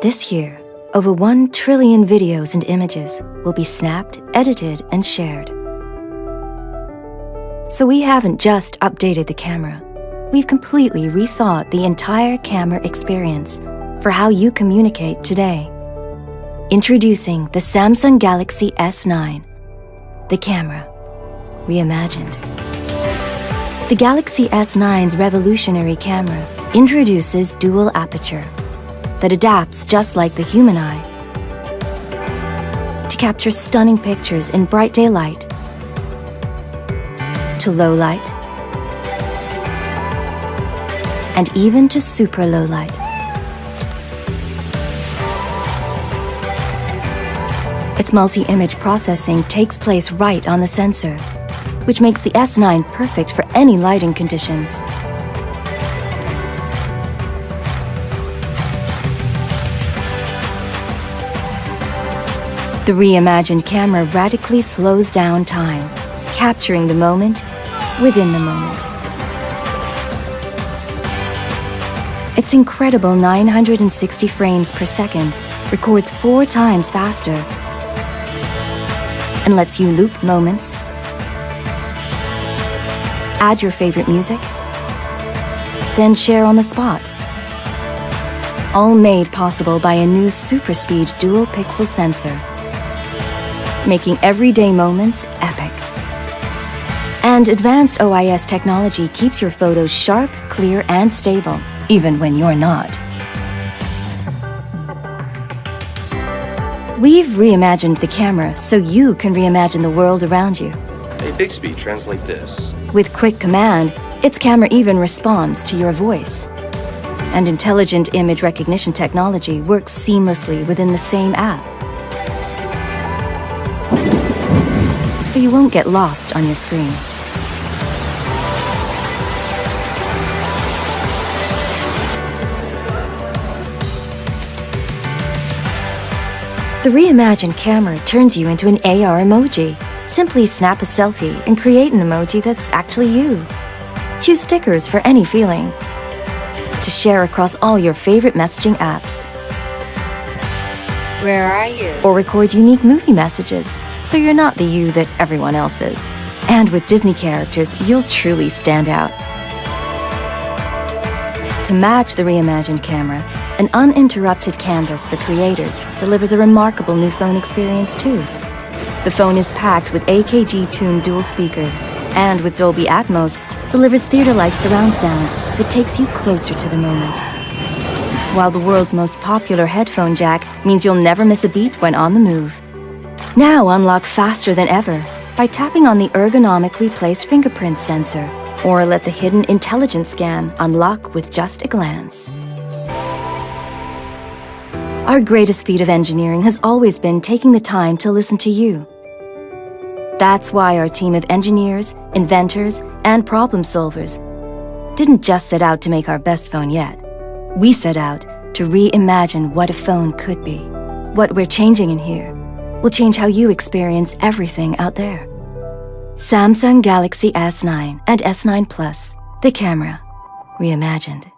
This year, over 1 trillion videos and images will be snapped, edited, and shared. So we haven't just updated the camera. We've completely rethought the entire camera experience for how you communicate today. Introducing the Samsung Galaxy S9, the camera reimagined. The Galaxy S9's revolutionary camera introduces dual aperture that adapts just like the human eye to capture stunning pictures in bright daylight, to low light, and even to super low light. Its multi-image processing takes place right on the sensor, which makes the S9 perfect for any lighting conditions. The reimagined camera radically slows down time, capturing the moment within the moment. Its incredible 960 frames per second records 4 times faster and lets you loop moments, add your favorite music, then share on the spot. All made possible by a new super speed dual pixel sensor, making everyday moments epic. And advanced OIS technology keeps your photos sharp, clear, and stable, even when you're not. We've reimagined the camera so you can reimagine the world around you. Hey, Bixby, translate this. With quick command, its camera even responds to your voice. And intelligent image recognition technology works seamlessly within the same app. So you won't get lost on your screen. The reimagined camera turns you into an AR emoji. Simply snap a selfie and create an emoji that's actually you. Choose stickers for any feeling to share across all your favorite messaging apps. Where are you? Or record unique movie messages so you're not the you that everyone else is. And with Disney characters, you'll truly stand out. To match the reimagined camera, an uninterrupted canvas for creators delivers a remarkable new phone experience too. The phone is packed with AKG-tuned dual speakers and with Dolby Atmos delivers theater-like surround sound that takes you closer to the moment. While the world's most popular headphone jack means you'll never miss a beat when on the move. Now unlock faster than ever by tapping on the ergonomically placed fingerprint sensor, or let the hidden intelligence scan unlock with just a glance. Our greatest feat of engineering has always been taking the time to listen to you. That's why our team of engineers, inventors, and problem solvers didn't just set out to make our best phone yet. We set out to reimagine what a phone could be. What we're changing in here will change how you experience everything out there. Samsung Galaxy S9 and S9 Plus, the camera reimagined.